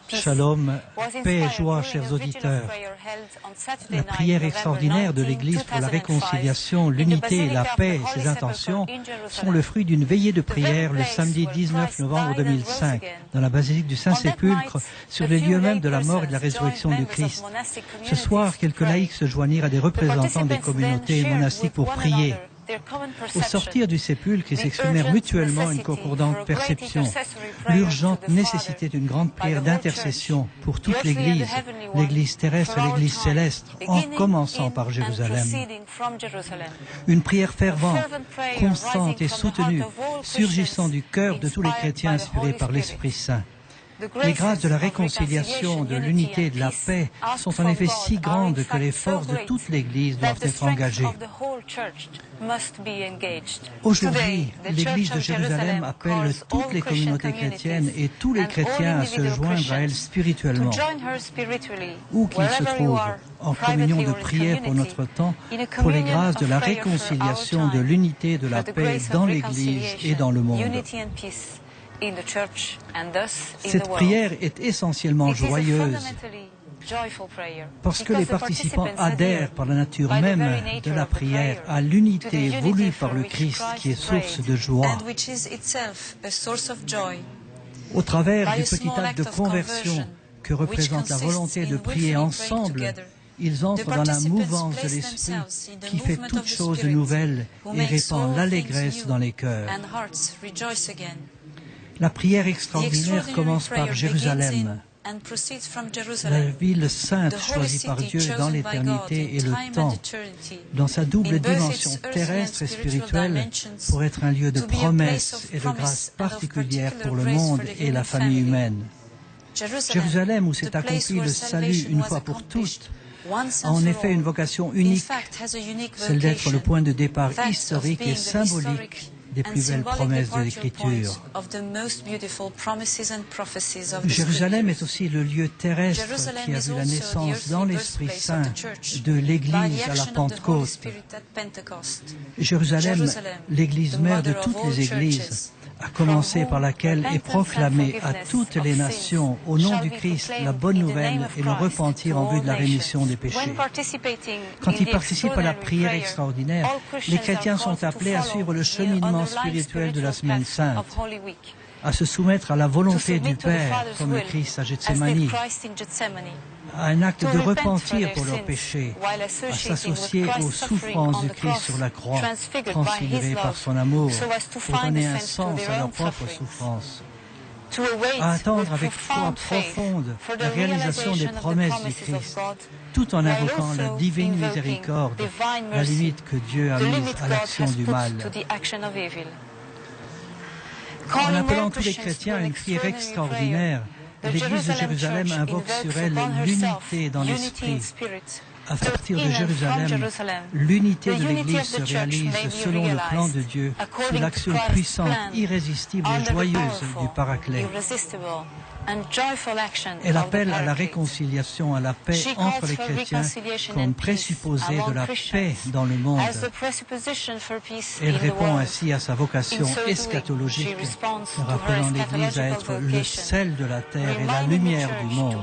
Shalom, paix et joie, chers auditeurs. La prière extraordinaire de l'Église pour la réconciliation, l'unité et la paix, ses intentions, sont le fruit d'une veillée de prière le samedi 19 novembre 2005, dans la basilique du Saint-Sépulcre, sur les lieux mêmes de la mort et de la résurrection du Christ. Ce soir, quelques laïcs se joignirent à des représentants des communautés monastiques pour prier. Au sortir du sépulcre, ils s'exprimèrent mutuellement une concordante perception. L'urgente nécessité d'une grande prière d'intercession pour toute l'Église, l'Église terrestre et l'Église céleste, en commençant par Jérusalem. Une prière fervente, constante et soutenue, surgissant du cœur de tous les chrétiens inspirés par l'Esprit Saint. Les grâces de la réconciliation, de l'unité et de la paix sont en effet si grandes que les forces de toute l'Église doivent être engagées. Aujourd'hui, l'Église de Jérusalem appelle toutes les communautés chrétiennes et tous les chrétiens à se joindre à elle spirituellement, où qu'ils se trouvent, en communion de prière pour notre temps, pour les grâces de la réconciliation, de l'unité et de la paix dans l'Église et dans le monde. Cette prière est essentiellement joyeuse parce que les participants adhèrent par la nature même de la prière à l'unité voulue par le Christ qui est source de joie. Au travers du petit acte de conversion que représente la volonté de prier ensemble, ils entrent dans la mouvance de l'Esprit qui fait toutes choses nouvelles et répand l'allégresse dans les cœurs. La prière extraordinaire commence par Jérusalem, la ville sainte choisie par Dieu dans l'éternité et le temps, dans sa double dimension terrestre et spirituelle, pour être un lieu de promesses et de grâce particulière pour le monde et la famille humaine. Jérusalem, où s'est accompli le salut une fois pour toutes, a en effet une vocation unique, celle d'être le point de départ historique et symbolique des plus belles promesses de l'Écriture. Jérusalem est aussi le lieu terrestre qui a vu la naissance dans l'Esprit Saint de l'Église à la Pentecôte. Jérusalem, l'Église mère de toutes les Églises, à commencer par laquelle est proclamée à toutes les nations, au nom du Christ, la bonne nouvelle et le repentir en vue de la rémission des péchés. Quand ils participent à la prière extraordinaire, les chrétiens sont appelés à suivre le cheminement spirituel de la Semaine Sainte, à se soumettre à la volonté du Père, comme le Christ à Gethsémani, à un acte de repentir pour leurs péchés, à s'associer aux souffrances du Christ sur la croix, transfiguré par son amour, pour donner un sens à leurs propres souffrances, à attendre avec foi profonde la réalisation des promesses du Christ, tout en invoquant la divine miséricorde, la limite que Dieu a mise à l'action du mal. En appelant tous les chrétiens à une prière extraordinaire, l'Église de Jérusalem invoque sur elle l'unité dans l'esprit. À partir de Jérusalem, l'unité de l'Église se réalise selon le plan de Dieu, sous l'action puissante, irrésistible et joyeuse du Paraclet. Elle appelle à la réconciliation, à la paix entre les chrétiens comme présupposé de la paix dans le monde. Elle répond ainsi à sa vocation eschatologique, rappelant l'Église à être le sel de la terre et la lumière du monde.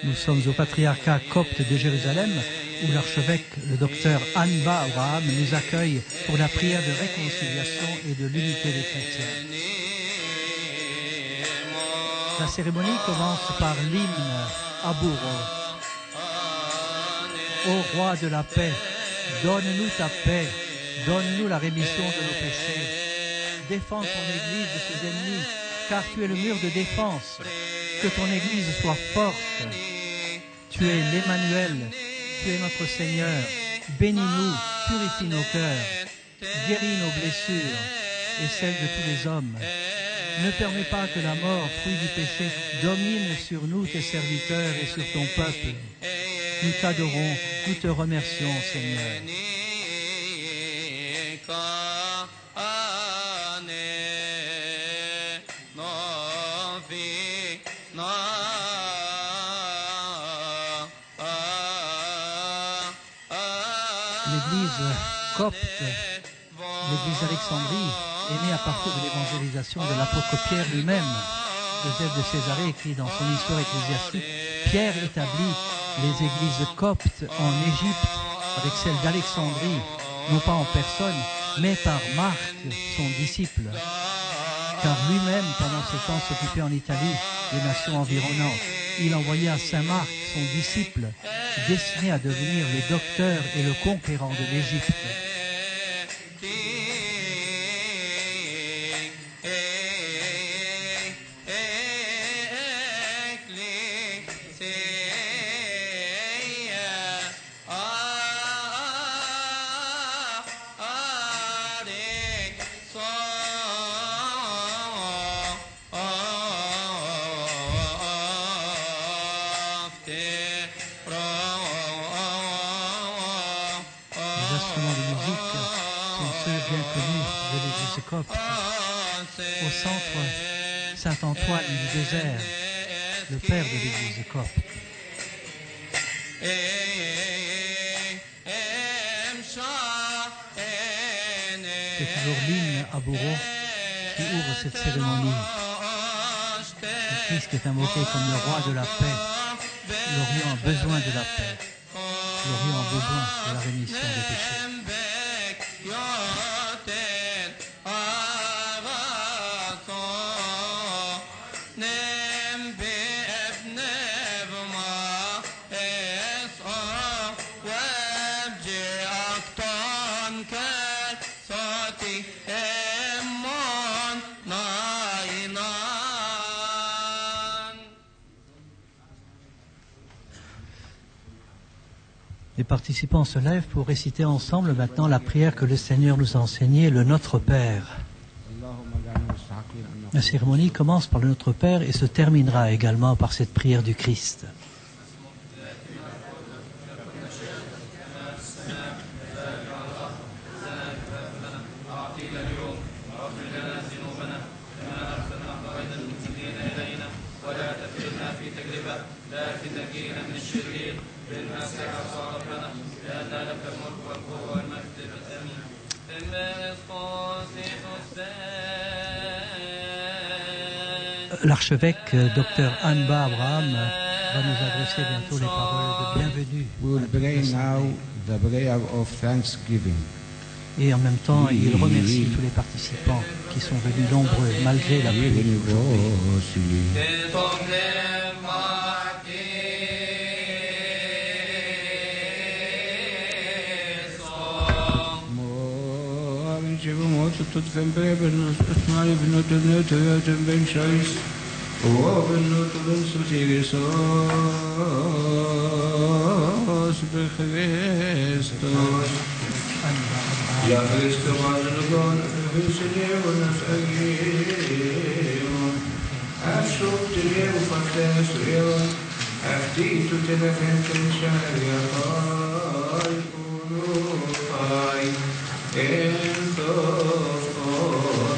Nous sommes au patriarcat copte de Jérusalem, où l'archevêque, le docteur Anba Abraham, nous accueille pour la prière de réconciliation et de l'unité des chrétiens. La cérémonie commence par l'hymne Abouro. Ô roi de la paix, donne-nous ta paix, donne-nous la rémission de nos péchés. Défends ton Église de ses ennemis, car tu es le mur de défense. Que ton Église soit forte. Tu es l'Emmanuel, tu es notre Seigneur. Bénis-nous, purifie nos cœurs, guéris nos blessures et celles de tous les hommes. Ne permets pas que la mort, fruit du péché, domine sur nous, tes serviteurs, et sur ton peuple. Nous t'adorons, nous te remercions, Seigneur. L'Église copte, l'Église d'Alexandrie, est née à partir de l'évangélisation de l'apôtre Pierre lui-même. Joseph de Césarée écrit dans son histoire ecclésiastique, Pierre établit les églises coptes en Égypte avec celle d'Alexandrie, non pas en personne, mais par Marc, son disciple. Car lui-même, pendant ce temps, s'occupait en Italie des nations environnantes. Il envoya à Saint Marc, son disciple, destiné à devenir le docteur et le conquérant de l'Égypte. Au centre, Saint-Antoine du désert, le père de l'Église copte. C'est toujours l'hymne Abouro qui ouvre cette cérémonie. Le Christ est invoqué comme le roi de la paix. L'Orient a besoin de la paix. L'Orient a besoin de la rémission des péchés. Les participants se lèvent pour réciter ensemble maintenant la prière que le Seigneur nous a enseignée, le Notre Père. La cérémonie commence par le Notre Père et se terminera également par cette prière du Christ. L'archevêque Dr Anba Abraham va nous adresser bientôt les paroles de bienvenue. Et en même temps, il remercie tous les participants qui sont venus nombreux malgré la pluie d'aujourd'hui. يا Cristo Madrugon, Visineo Nasagio, Ashok Tileo Patesio, Afti to Telefen Sharia, Pai, and those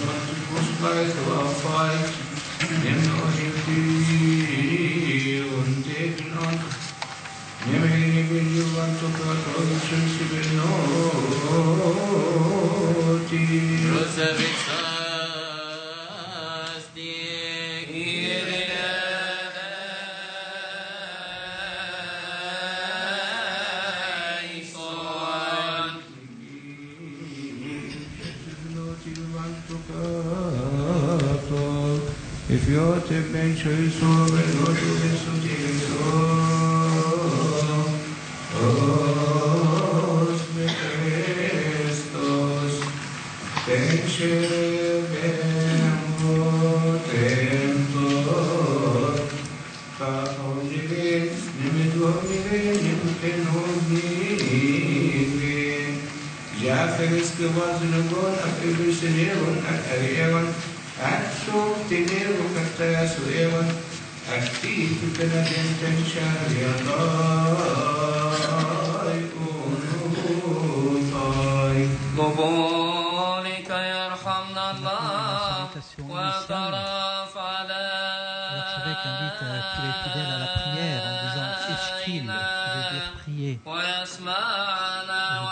Mantus by the fight, and Ojiti, and taken on. Nemeni bin yuvan tokat olsun sibenoti. Rosavitsas diegirina. Ison. Nemeni yuvan tokat Efiote ben choiso veloto vesutiso os bestos tenche bemo tentor ka onjive nimedwamire nimkenognive ja feliz que vos no gon a feliceneron a arieron Atto tenevo cartea su evan, activo per la gente in chariatai unutai. قبولك يرحمنا الله وترف L'archevêque invite tous les fidèles à la prière en disant Eshkil, qui veut dire prier. Et le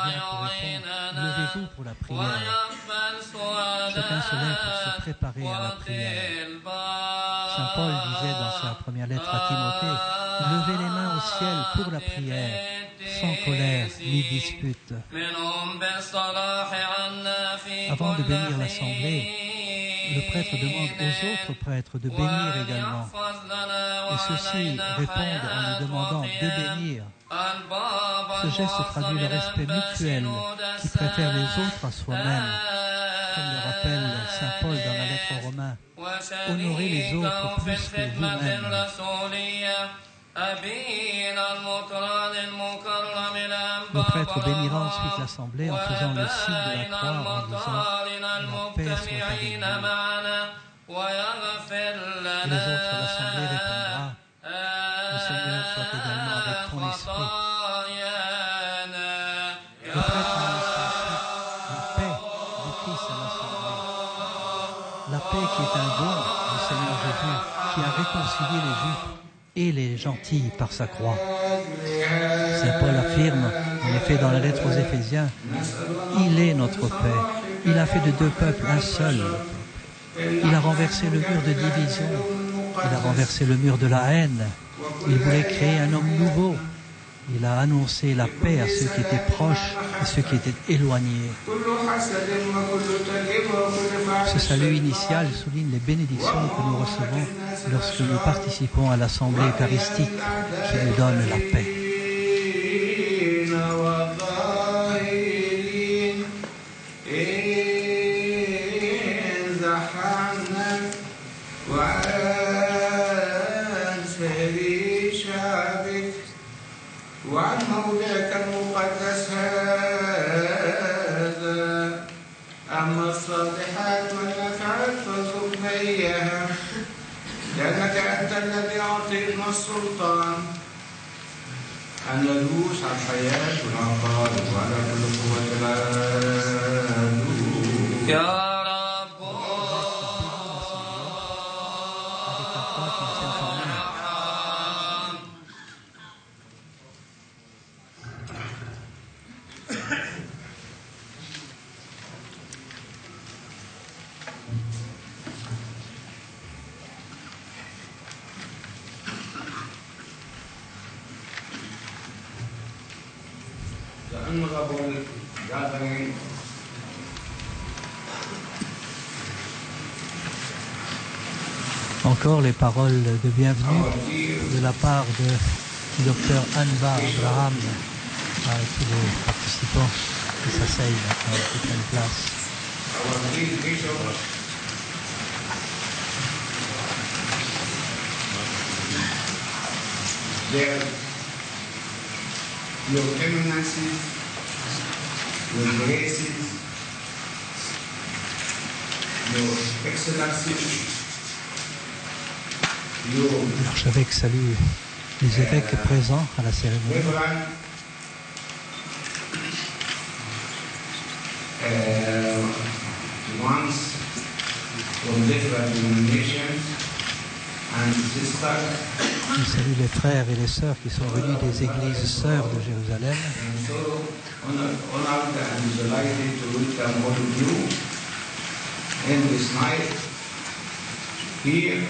diacre répond levez-vous pour la prière. Chacun se lève pour se préparer à la prière. Saint Paul disait dans sa première lettre à Timothée levez les mains au ciel pour la prière, sans colère ni dispute. Avant de bénir l'assemblée, le prêtre demande aux autres prêtres de bénir également. Et ceux-ci répondent en lui demandant de bénir. Ce geste traduit le respect mutuel qui préfère les autres à soi-même. Comme le rappelle Saint Paul dans la lettre aux Romains, honorez les autres plus que vous-même. Le prêtre bénira ensuite l'assemblée en faisant le signe de la croix en disant la paix soit avec vous. Et les autres de l'assemblée répondra le Seigneur soit également avec ton esprit. Le prêtre annonce ensuite la paix du Christ à l'assemblée. La paix qui est un don du Seigneur Jésus qui a réconcilié les Juifs et les gentils par sa croix. Saint Paul affirme, en effet dans la lettre aux Éphésiens, il est notre paix. Il a fait de deux peuples un seul. Il a renversé le mur de division. Il a renversé le mur de la haine. Il voulait créer un homme nouveau. Il a annoncé la paix à ceux qui étaient proches et ceux qui étaient éloignés. Ce salut initial souligne les bénédictions que nous recevons lorsque nous participons à l'Assemblée eucharistique qui nous donne la paix. وعن موضعك المقدس هذا أما الصالحات والنفعات فارزقنا إياها لأنك أنت الذي أعطيتنا السلطان أن ندوس على الحياة والعقارب وعلى كل قوة العدو يا Encore les paroles de bienvenue de la part du docteur Anva Abraham à tous les participants qui s'asseyent maintenant, qui prennent place. Your eminences, your graces, your excellencies, L'archevêque salue les évêques présents à la cérémonie. Ones from different denominations and sisters. Il salue les frères et les sœurs qui sont venus des églises sœurs de Jérusalem. And so honored and delighted to welcome all of you in this night here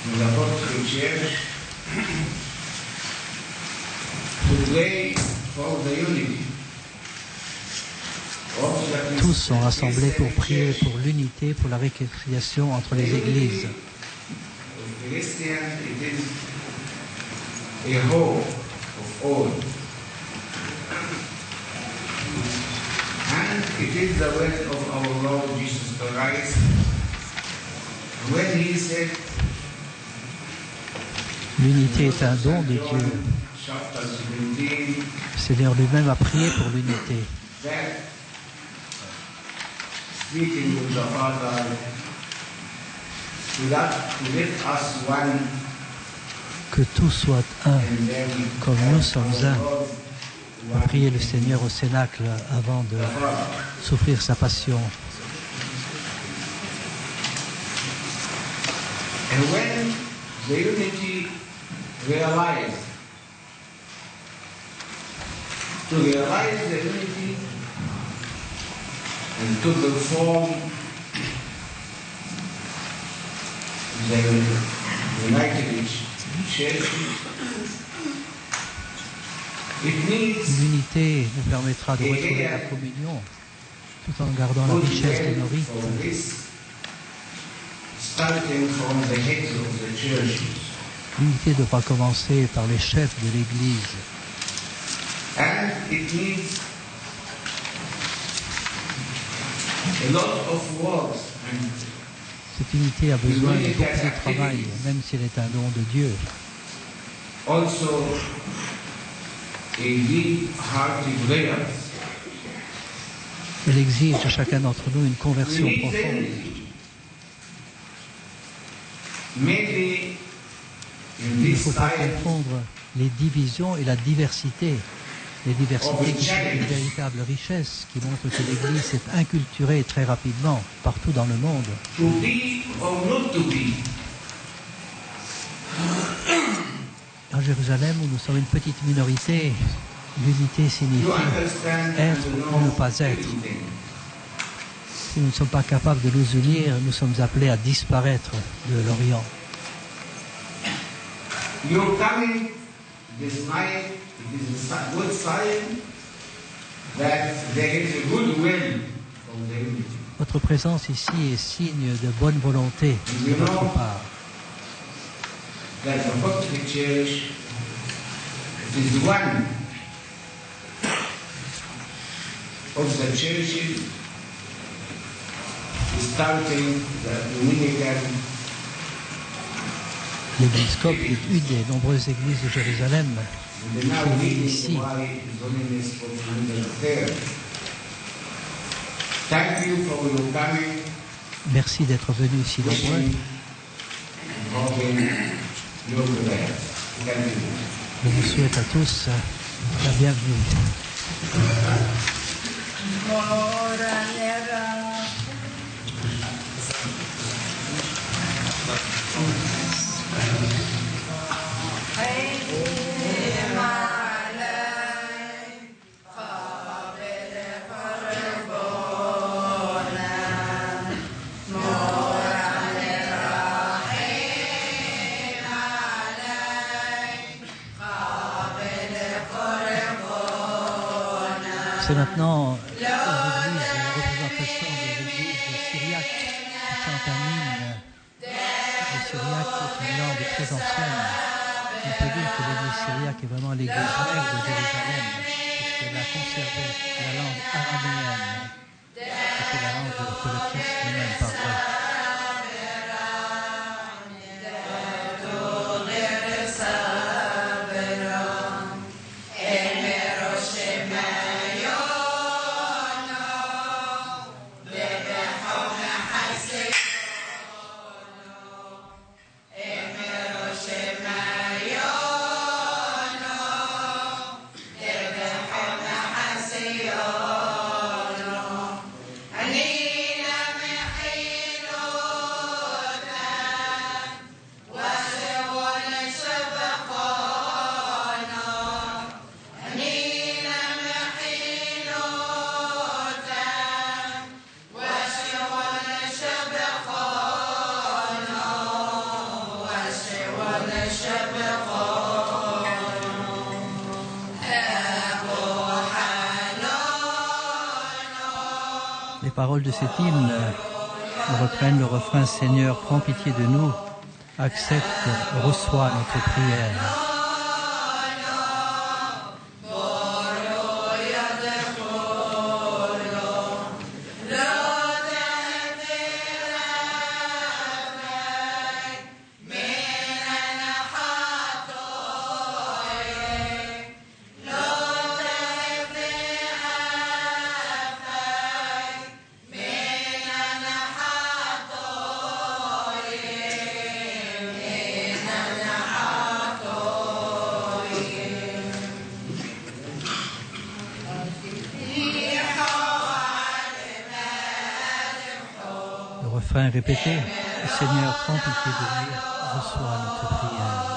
in the Apostolic Church to pray for the unity of the tous sont rassemblés pour prier pour l'unité, pour la réconciliation entre les églises. And it is the will of our Lord Jesus Christ when he said, l'unité est un don de Dieu. Le Seigneur lui-même a prié pour l'unité. Speaking with the Father, to let us one, que tout soit un, comme nous sommes un. A prié le Seigneur au Cénacle avant de souffrir sa passion. And when the unity realized, to realize the unity and to perform the United Church, l'unité nous permettra de retrouver la communion tout en gardant la richesse de nos rites. L'unité devra commencer par les chefs de l'Église. Cette unité a besoin de beaucoup de travail, même si elle est un don de Dieu. Elle exige de chacun d'entre nous une conversion profonde. Il ne faut pas confondre les divisions et la diversité. Les diversités qui sont une véritable richesse, qui montrent que l'Église s'est inculturée très rapidement partout dans le monde. À Jérusalem, où nous sommes une petite minorité, l'unité signifie être ou ne pas être. Si nous ne sommes pas capables de nous unir, nous sommes appelés à disparaître de l'Orient. Votre présence ici est signe de bonne volonté de votre part. That the Apostolic Church is one of the churches starting the Dominican. L'Église copte est une des nombreuses églises de Jérusalem qui est ici. Merci d'être venu si nombreux. Je vous souhaite à tous la bienvenue. C'est maintenant la représentation de l'église de Syriac qui chante un hymne. Le Syriac est une langue très ancienne. On peut dire que l'église Syriac est vraiment l'église mère de Jérusalem, puisqu'elle a conservé la langue araméenne, qui est la langue que le Christ lui-même parlait. Anina paroles de cet hymne reprennent le refrain « Seigneur, prends pitié de nous, accepte, reçois notre prière ». Répétez, Seigneur, prends pitié de nous, reçois notre prière.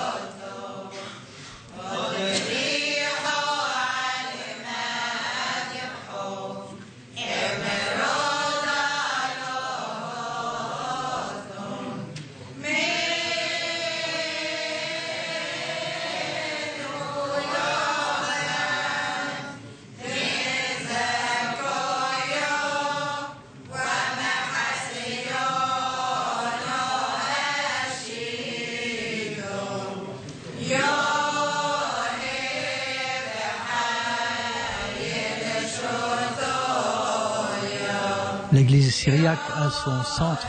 L'église syriaque a son centre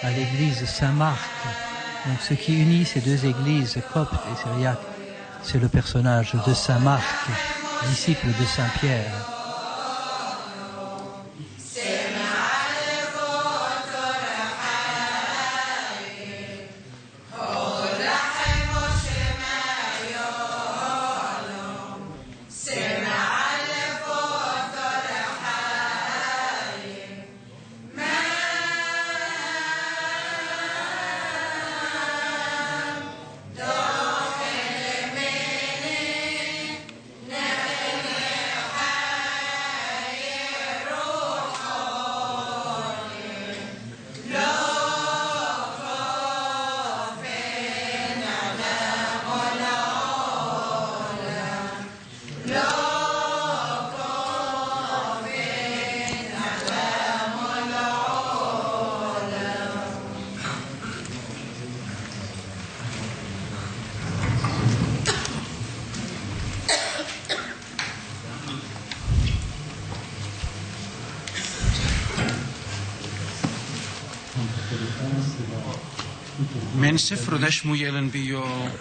à l'église Saint-Marc. Donc ce qui unit ces deux églises, copte et syriaque, c'est le personnage de Saint-Marc, disciple de Saint-Pierre.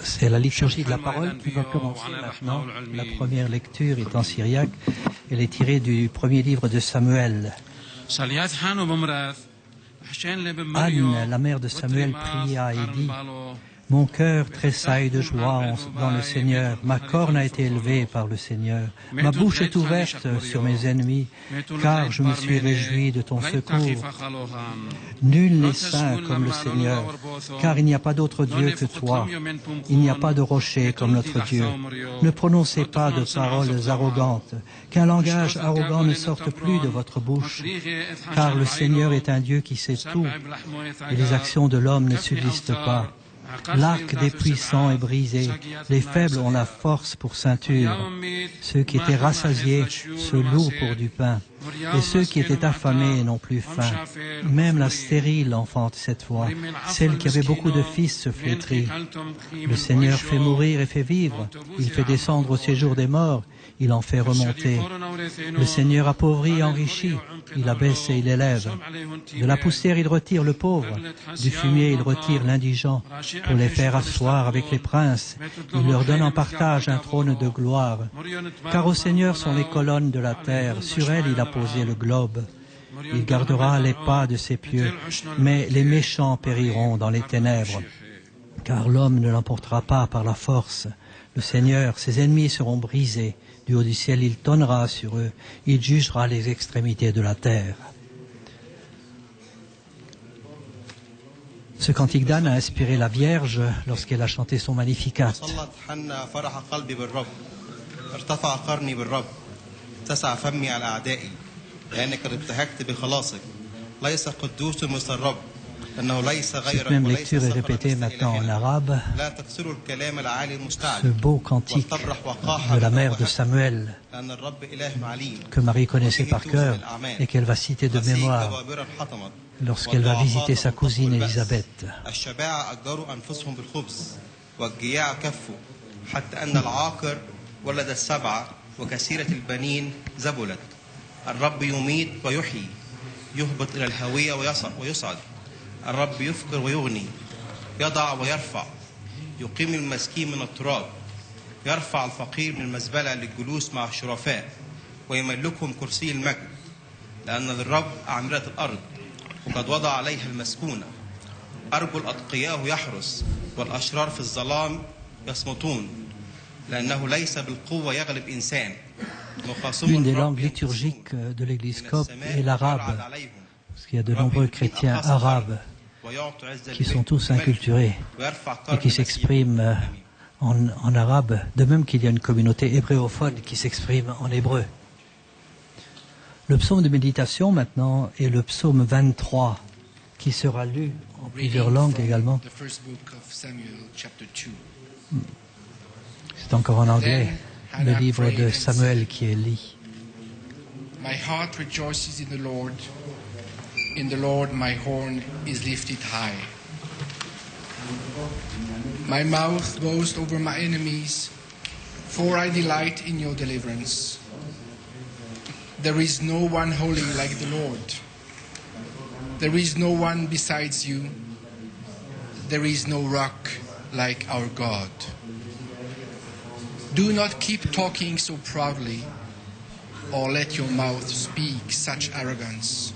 C'est la liturgie de la parole qui va commencer maintenant. La première lecture est en syriaque. Elle est tirée du premier livre de Samuel. Anne, la mère de Samuel, pria et dit: Mon cœur tressaille de joie dans le Seigneur. Ma corne a été élevée par le Seigneur. Ma bouche est ouverte sur mes ennemis, car je me suis réjoui de ton secours. Nul n'est saint comme le Seigneur, car il n'y a pas d'autre Dieu que toi. Il n'y a pas de rocher comme notre Dieu. Ne prononcez pas de paroles arrogantes, qu'un langage arrogant ne sorte plus de votre bouche, car le Seigneur est un Dieu qui sait tout, et les actions de l'homme ne subsistent pas. L'arc des puissants est brisé, les faibles ont la force pour ceinture. Ceux qui étaient rassasiés se louent pour du pain, et ceux qui étaient affamés n'ont plus faim. Même la stérile enfante cette fois, celle qui avait beaucoup de fils se flétrit. Le Seigneur fait mourir et fait vivre, il fait descendre au séjour des morts, il en fait remonter. Le Seigneur appauvrit et enrichit, il abaisse et il élève. De la poussière il retire le pauvre, du fumier il retire l'indigent, pour les faire asseoir avec les princes. Il leur donne en partage un trône de gloire. Car au Seigneur sont les colonnes de la terre, sur elles il a posé le globe. Il gardera les pas de ses pieux, mais les méchants périront dans les ténèbres. Car l'homme ne l'emportera pas par la force. Le Seigneur, ses ennemis seront brisés. Du haut du ciel, il tonnera sur eux. Il jugera les extrémités de la terre. Ce cantique d'Anne a inspiré la Vierge lorsqu'elle a chanté son Magnificat. Cette même lecture est répétée maintenant en arabe. Ce beau cantique de la mère de Samuel que Marie connaissait par cœur et qu'elle va citer de mémoire lorsqu'elle va visiter sa cousine Élisabeth. الرب يميت ويحيي يهبط إلى الهوية ويصعد الرب يفقر ويغني يضع ويرفع يقيم المسكين من التراب يرفع الفقير من المزبلة للجلوس مع الشرفاء ويملكهم كرسي المجد لأن للرب أعمرة الأرض وقد وضع عليها المسكونة أرجل الأتقياء يحرس والأشرار في الظلام يصمتون لأنه ليس بالقوة يغلب إنسان. Une des langues liturgiques de l'Église copte est l'arabe, parce qu'il y a de nombreux chrétiens arabes qui sont tous inculturés et qui s'expriment en arabe, de même qu'il y a une communauté hébréophone qui s'exprime en hébreu. Le psaume de méditation maintenant est le psaume 23, qui sera lu en plusieurs langues également. C'est encore en anglais. Le livre de Samuel qui est lu. My heart rejoices in the Lord. In the Lord my horn is lifted high. My mouth boasts over my enemies, for I delight in your deliverance. There is no one holy like the Lord. There is no one besides you. There is no rock like our God. Do not keep talking so proudly, or let your mouth speak such arrogance.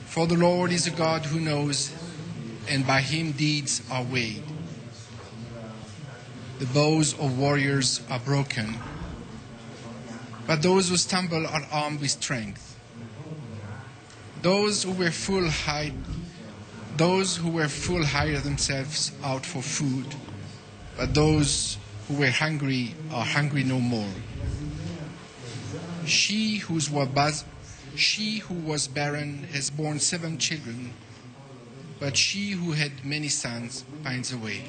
For the Lord is a God who knows, and by him deeds are weighed. The bows of warriors are broken, but those who stumble are armed with strength. Those who were full hide themselves out for food, but those who were hungry are hungry no more. She who was barren has borne 7 children, but she who had many sons pines away.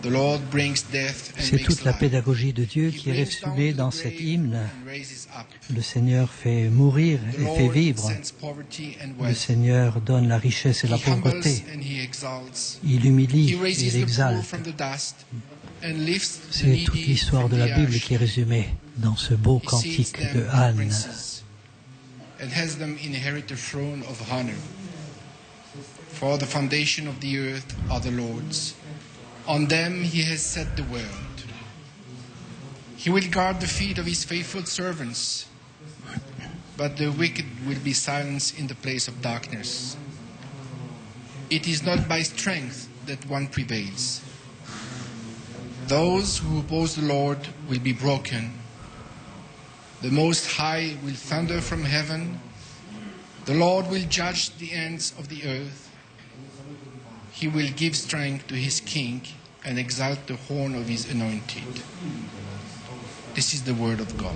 The Lord brings death and C'est makes toute la life. pédagogie de Dieu qui est résumée dans cet hymne. Le Seigneur fait mourir et fait vivre. Le Seigneur donne la richesse et la pauvreté. Il humilie et il exalte. C'est toute l'histoire de la Bible qui est résumée dans ce beau cantique de Anne. And has them inherit the throne of honor. For the foundation of the earth are the Lord's. On them he has set the world. He will guard the feet of his faithful servants, but the wicked will be silenced in the place of darkness. It is not by strength that one prevails. Those who oppose the Lord will be broken. The Most High will thunder from heaven. The Lord will judge the ends of the earth. He will give strength to his king and exalt the horn of his anointed. This is the word of God.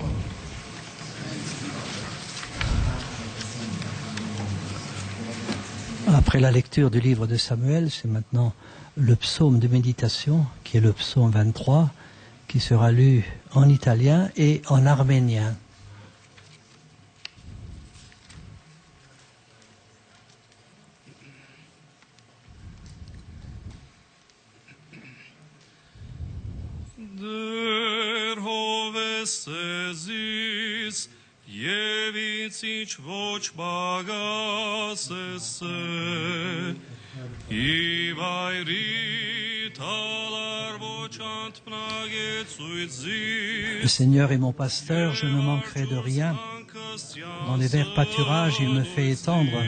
Après la lecture du livre de Samuel, c'est maintenant le psaume de méditation, qui est le psaume 23, qui sera lu en italien et en arménien. Le Seigneur est mon pasteur, je ne manquerai de rien. Dans les verts pâturages, il me fait étendre.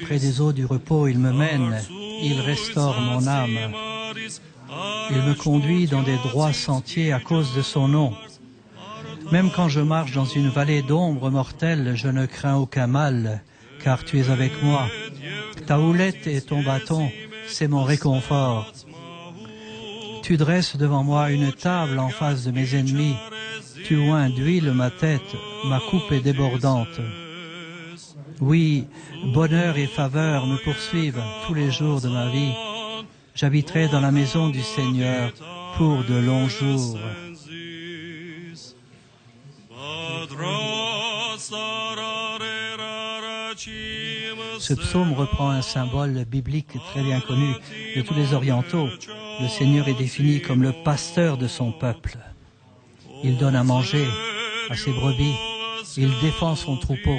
Près des eaux du repos, il me mène. Il restaure mon âme. Il me conduit dans des droits sentiers à cause de son nom. Même quand je marche dans une vallée d'ombre mortelle, je ne crains aucun mal, car tu es avec moi. Ta houlette et ton bâton, c'est mon réconfort. Tu dresses devant moi une table en face de mes ennemis. Tu oins d'huile ma tête, ma coupe est débordante. Oui, bonheur et faveur me poursuivent tous les jours de ma vie. J'habiterai dans la maison du Seigneur pour de longs jours. Ce psaume reprend un symbole biblique très bien connu de tous les orientaux. Le Seigneur est défini comme le pasteur de son peuple. Il donne à manger à ses brebis. Il défend son troupeau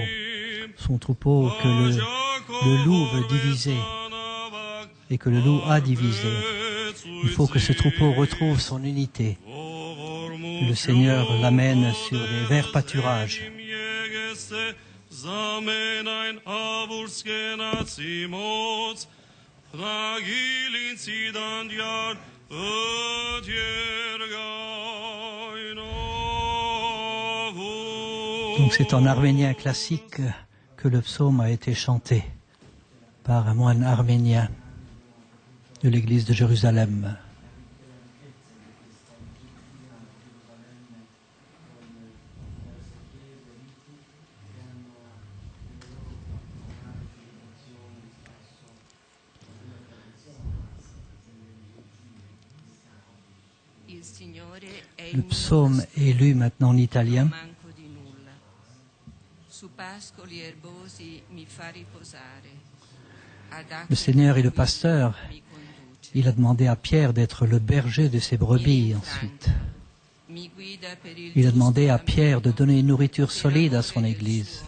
que le loup veut diviser et que le loup a divisé. Il faut que ce troupeau retrouve son unité. Le Seigneur l'amène sur des verts pâturages. Donc c'est en arménien classique que le psaume a été chanté par un moine arménien de l'église de Jérusalem. Le psaume est lu maintenant en italien. Le Seigneur est le pasteur. Il a demandé à Pierre d'être le berger de ses brebis ensuite. Il a demandé à Pierre de donner une nourriture solide à son Église.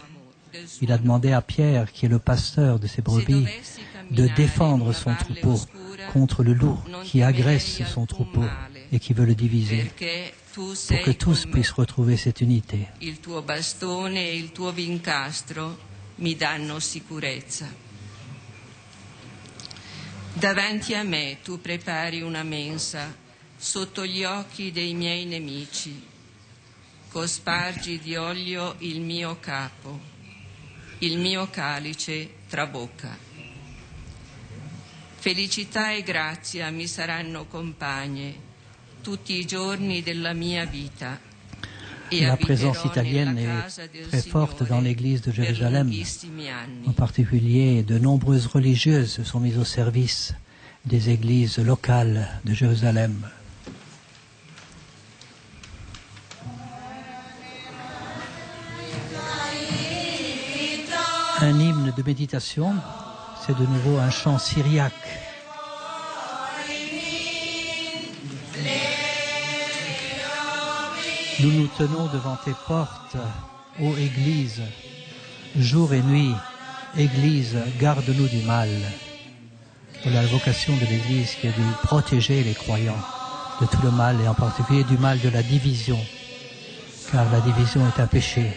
Il a demandé à Pierre, qui est le pasteur de ses brebis, de défendre son troupeau contre le loup qui agresse son troupeau et qui veut le diviser, pour que tous puissent retrouver cette unité. Il tuo bastone e il tuo vincastro mi danno sicurezza. Davanti a me tu prepari una mensa sotto gli occhi dei miei nemici. Cospargi di olio il mio capo, il mio calice trabocca. Felicità e grazia mi saranno compagne tutti i giorni della mia vita. La présence italienne est très forte dans l'église de Jérusalem. En particulier, de nombreuses religieuses se sont mises au service des églises locales de Jérusalem. Un hymne de méditation, c'est de nouveau un chant syriaque. Nous nous tenons devant tes portes, ô Église, jour et nuit. Église, garde-nous du mal. Voilà la vocation de l'Église qui est de protéger les croyants de tout le mal et en particulier du mal de la division, car la division est un péché.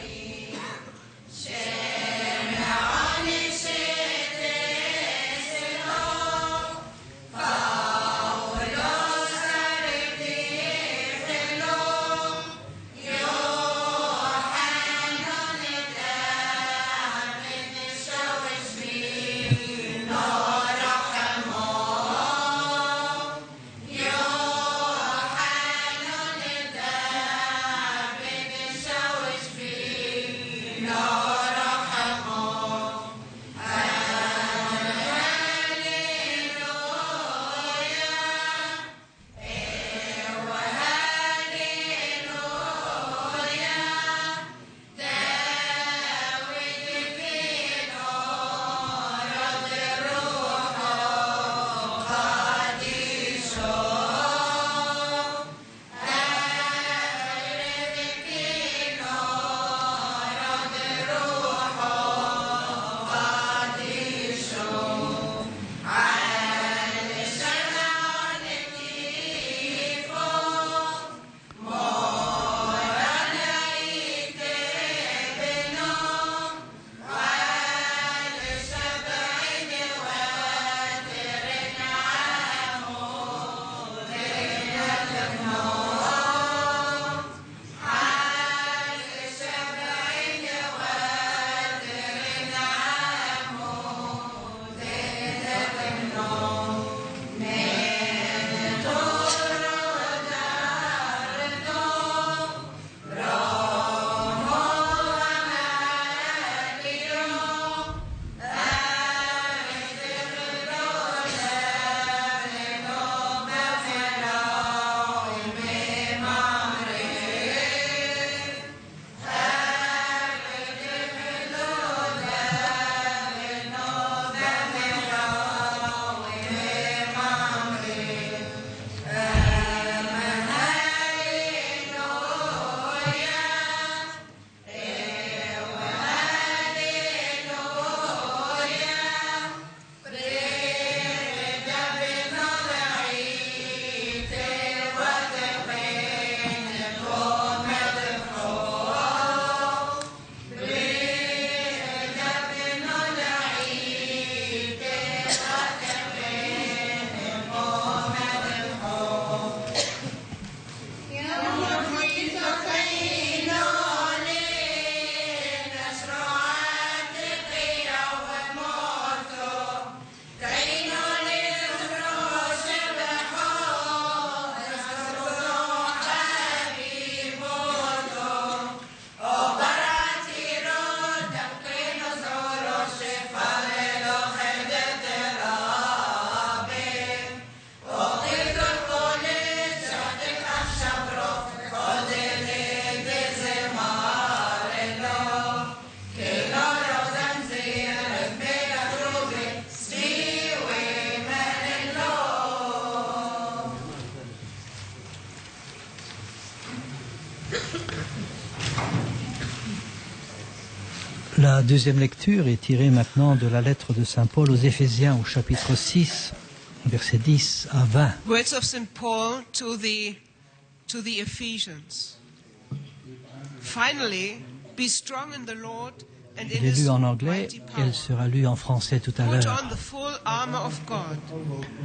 La deuxième lecture est tirée maintenant de la lettre de Saint Paul aux Éphésiens au chapitre 6, versets 10 à 20. Words of St. Paul to the Ephesians. Finally, be strong in the Lord and in Je l'ai his lu en anglais, mighty elle power. sera lue en français tout à Put l'heure. on the full armor of God,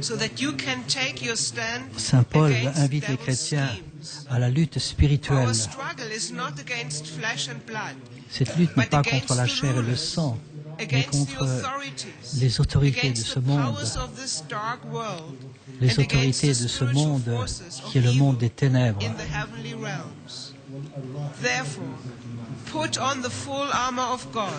so that you can take your stand Saint Paul against invite les devil's chrétiens schemes. à la lutte spirituelle. Our struggle is not against flesh and blood, Cette lutte n'est but pas against contre la the chair et le rulers, sang, mais against the contre authorities, les autorités de against ce the monde, powers of this dark world, les and against autorités the de ce spiritual monde forces of qui est le monde des evil ténèbres. in the heavenly realms. Therefore, put on the full armor of God,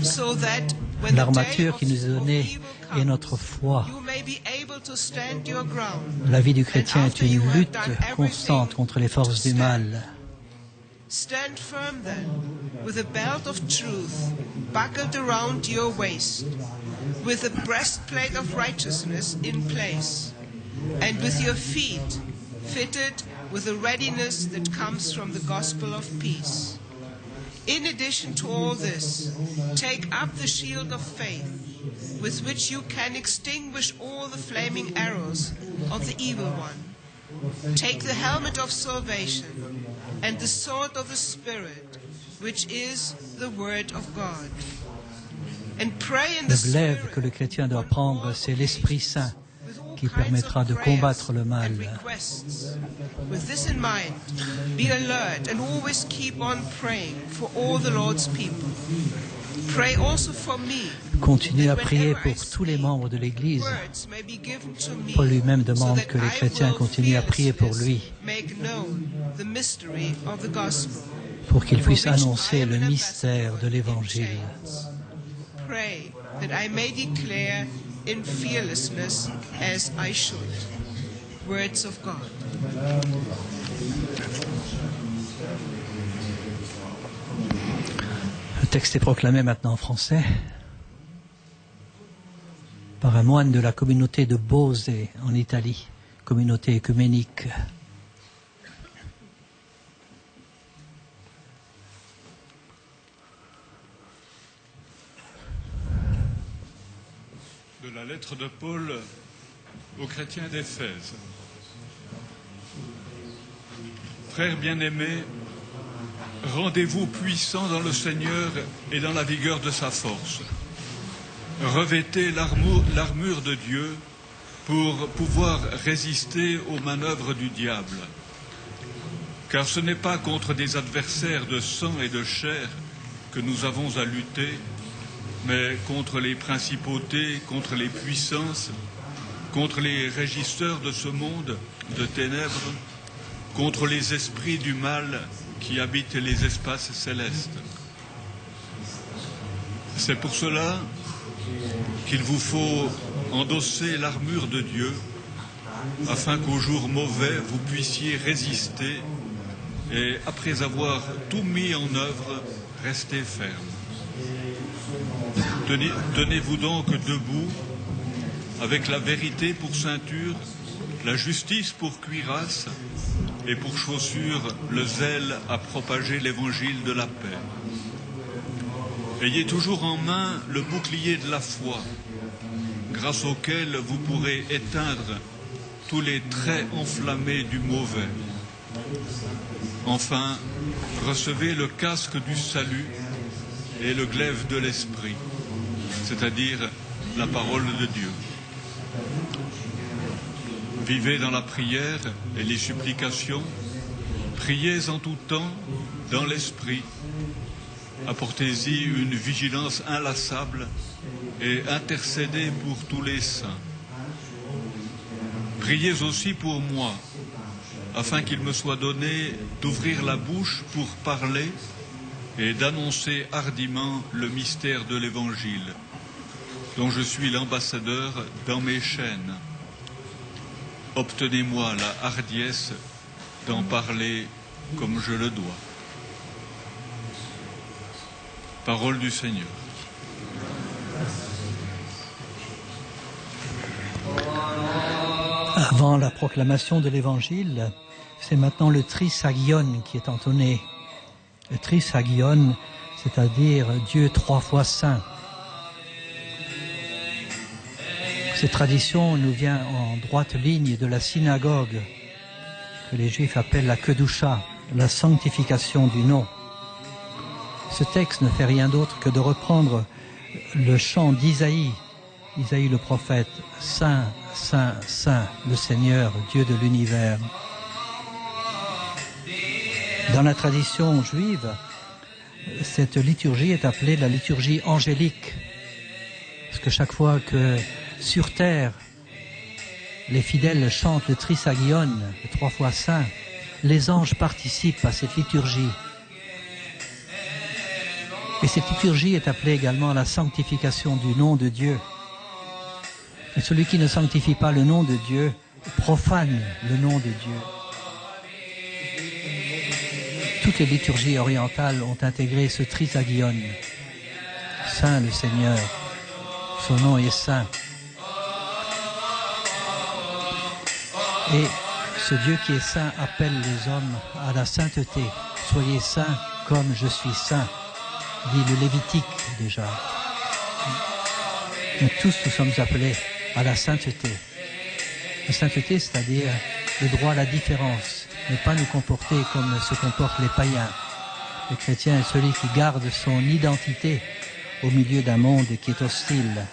so that when the day L'armature qui nous est of donnée evil est comes, notre foi. you may be able to stand your ground. La vie du chrétien est une lutte constante contre les forces du mal. Stand firm then, with a belt of truth buckled around your waist, with a breastplate of righteousness in place, and with your feet fitted with a readiness that comes from the gospel of peace. In addition to all this, take up the shield of faith, with which you can extinguish all the flaming arrows of the evil one. Take the helmet of salvation and the sword of the Spirit, which is the word of God. And pray in the Le glaive Spirit que le chrétien doit on prendre, all c'est l'Esprit Saint with all qui kinds permettra of de prayers combattre le mal. and requests. With this in mind, be alert and always keep on praying for all the Lord's people. Pray also for me. Continuez à that prier whenever pour I tous les speak, membres de l'Église. words may be given to me, Paul lui-même so demande that que les I chrétiens will continuent à prier pour lui, fearlessly make known the mystery of the gospel, pour qu'il for puisse which I annoncer am le an mystère ambassador de in l'Évangile. chains. Pray that I may declare in fearlessness as I should. Words of God. Le texte est proclamé maintenant en français par un moine de la communauté de Bose en Italie, communauté œcuménique. De la lettre de Paul aux chrétiens d'Éphèse. Frères bien-aimés, rendez-vous puissants dans le Seigneur et dans la vigueur de sa force. Revêtez l'armure de Dieu pour pouvoir résister aux manœuvres du diable. Car ce n'est pas contre des adversaires de sang et de chair que nous avons à lutter, mais contre les principautés, contre les puissances, contre les régisseurs de ce monde de ténèbres, contre les esprits du mal qui habitent les espaces célestes. C'est pour cela qu'il vous faut endosser l'armure de Dieu, afin qu'au jour mauvais vous puissiez résister et, après avoir tout mis en œuvre, rester ferme. Tenez-vous donc debout, avec la vérité pour ceinture, la justice pour cuirasse, et pour chaussure le zèle à propager l'évangile de la paix. Ayez toujours en main le bouclier de la foi, grâce auquel vous pourrez éteindre tous les traits enflammés du mauvais. Enfin, recevez le casque du salut et le glaive de l'esprit, c'est-à-dire la parole de Dieu. Vivez dans la prière et les supplications, priez en tout temps dans l'esprit, apportez-y une vigilance inlassable et intercédez pour tous les saints. Priez aussi pour moi, afin qu'il me soit donné d'ouvrir la bouche pour parler et d'annoncer hardiment le mystère de l'Évangile, dont je suis l'ambassadeur dans mes chaînes. Obtenez-moi la hardiesse d'en parler comme je le dois. Parole du Seigneur. Avant la proclamation de l'Évangile, c'est maintenant le Trisagion qui est entonné. Le Trisagion, c'est-à-dire Dieu 3 fois saint. Cette tradition nous vient en droite ligne de la synagogue, que les Juifs appellent la Kedusha, la sanctification du nom. Ce texte ne fait rien d'autre que de reprendre le chant d'Isaïe, Isaïe le prophète, Saint, Saint, Saint, le Seigneur, Dieu de l'univers. Dans la tradition juive, cette liturgie est appelée la liturgie angélique, parce que chaque fois que sur terre, les fidèles chantent le Trisagion, le 3 fois saint, les anges participent à cette liturgie. Et cette liturgie est appelée également la sanctification du nom de Dieu. Et celui qui ne sanctifie pas le nom de Dieu profane le nom de Dieu. Toutes les liturgies orientales ont intégré ce Trisagion. Saint le Seigneur, son nom est saint. Et ce Dieu qui est saint appelle les hommes à la sainteté. Soyez saints comme je suis saint, dit le Lévitique déjà. Et tous nous sommes appelés à la sainteté. La sainteté, c'est-à-dire le droit à la différence, ne pas nous comporter comme se comportent les païens. Le chrétien est celui qui garde son identité au milieu d'un monde qui est hostile.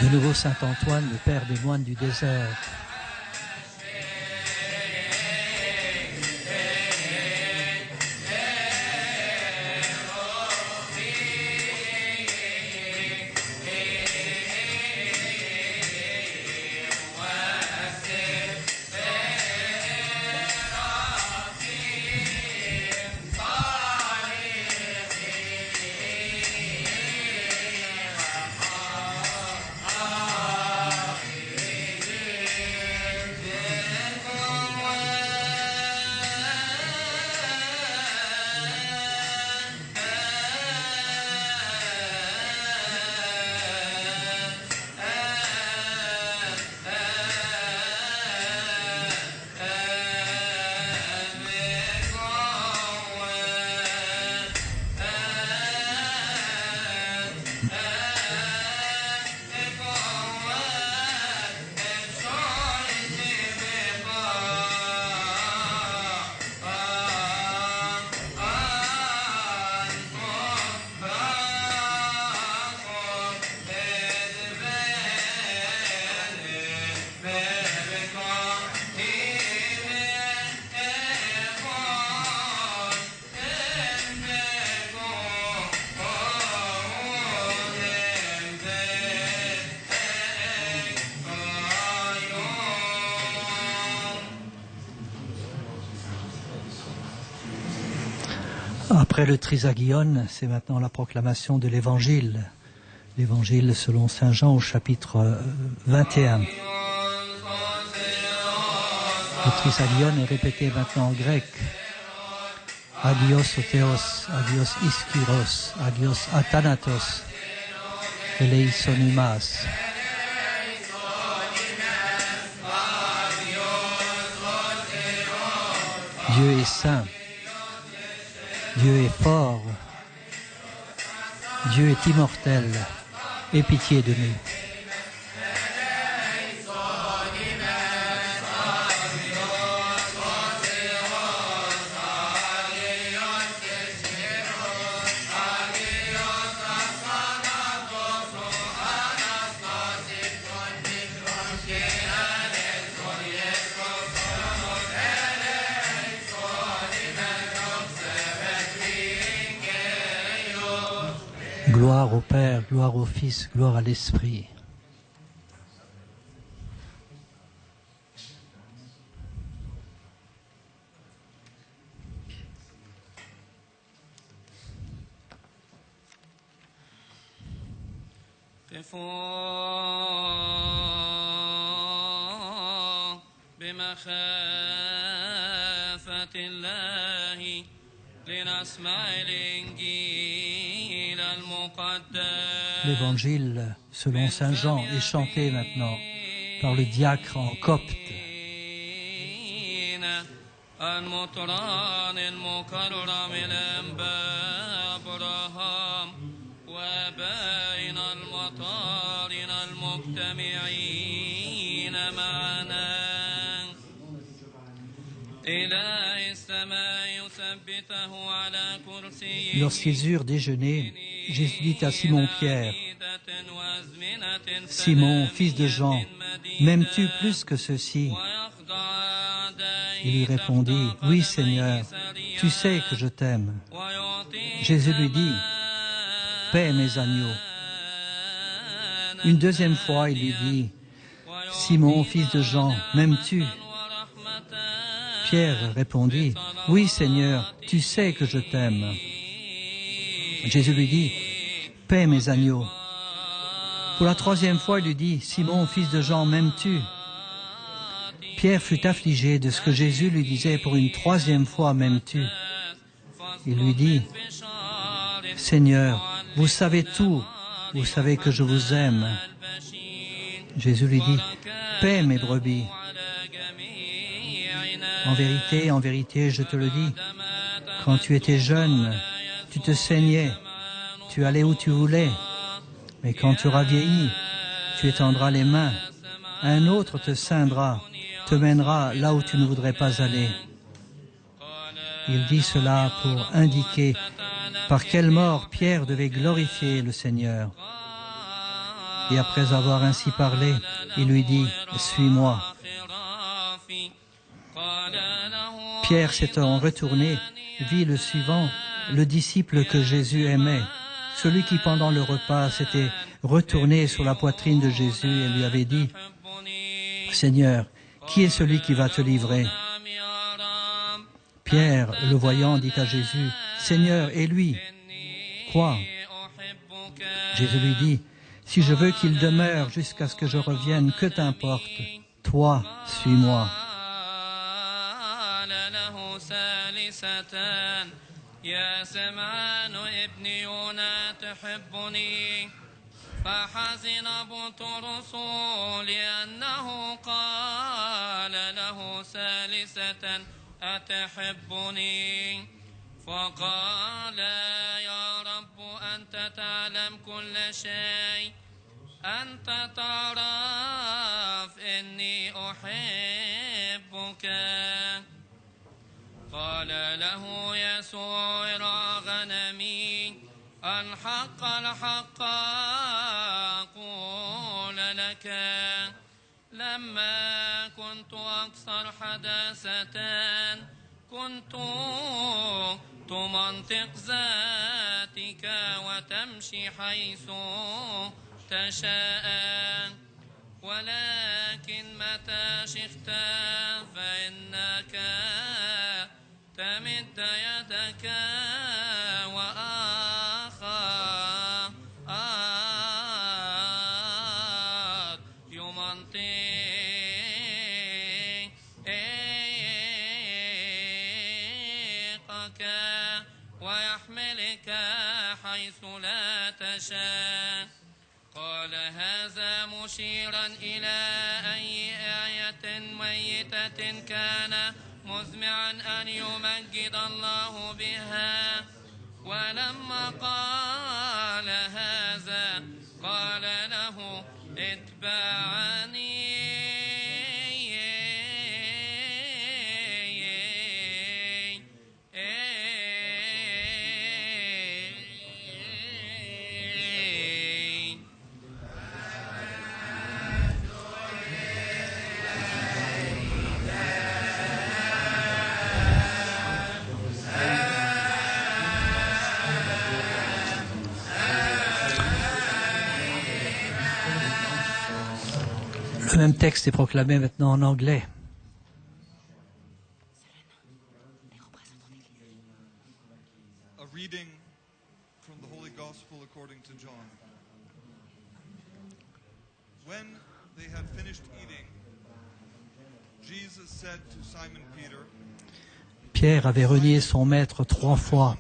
De nouveau Saint Antoine, le père des moines du désert. Après le Trisagion, c'est maintenant la proclamation de l'Évangile. L'Évangile selon Saint Jean au chapitre 21. Le Trisagion est répété maintenant en grec. Agios o Theos, Agios Iskiros, Agios Athanatos, Eleisonimas. Dieu est saint, Dieu est fort, Dieu est immortel, aie pitié de nous. Gloire au Père, gloire au Fils, gloire à l'Esprit. L'évangile selon saint Jean est chanté maintenant par le diacre en copte. Lorsqu'ils eurent déjeuné, Jésus dit à Simon-Pierre, « Simon, fils de Jean, m'aimes-tu plus que ceux-ci » Il lui répondit, « Oui, Seigneur, tu sais que je t'aime. » Jésus lui dit, « Paie mes agneaux. » Une deuxième fois, il lui dit, « Simon, fils de Jean, m'aimes-tu » Pierre répondit, « Oui, Seigneur, tu sais que je t'aime. » Jésus lui dit, « Paie mes agneaux. » Pour la troisième fois, il lui dit, « Simon, fils de Jean, m'aimes-tu » Pierre fut affligé de ce que Jésus lui disait pour une troisième fois, « M'aimes-tu » Il lui dit, « Seigneur, vous savez tout, vous savez que je vous aime. » Jésus lui dit, « Paie mes brebis. » En vérité, je te le dis, quand tu étais jeune, tu te saignais, tu allais où tu voulais, mais quand tu auras vieilli, tu étendras les mains, un autre te ceindra, te mènera là où tu ne voudrais pas aller. Il dit cela pour indiquer par quelle mort Pierre devait glorifier le Seigneur. Et après avoir ainsi parlé, il lui dit, « Suis-moi. » Pierre s'étant retourné, vit le suivant, le disciple que Jésus aimait, celui qui pendant le repas s'était retourné sur la poitrine de Jésus et lui avait dit, « Seigneur, qui est celui qui va te livrer ?» Pierre, le voyant, dit à Jésus, « Seigneur, et lui ?» Quoi ? Jésus lui dit, « Si je veux qu'il demeure jusqu'à ce que je revienne, que t'importe ? Toi, suis-moi. » فحزن بطرس لأنه قال له ثالثة أتحبني فقال يا رب أنت تعلم كل شيء أنت تعرف إني أحبك قال له يسوع ارعى غنمي الحق الحق أقول لك لما كنت أكثر حداثة كنت تمنطق ذاتك وتمشي حيث تشاء ولكن متى شئت فإنك تمد يدك وآخر يمنطق ويحملك حيث لا تشاء. قال هذا مشيرا إلى أي آية ميتة كان مزمعا أن يمجد الله بها. ولما قال هذا قال له اتبعني. Le même texte est proclamé maintenant en anglais. A reading from the Holy Gospel according to John. When they had finished eating, Jesus said to Simon Peter, Pierre avait renié son maître 3 fois.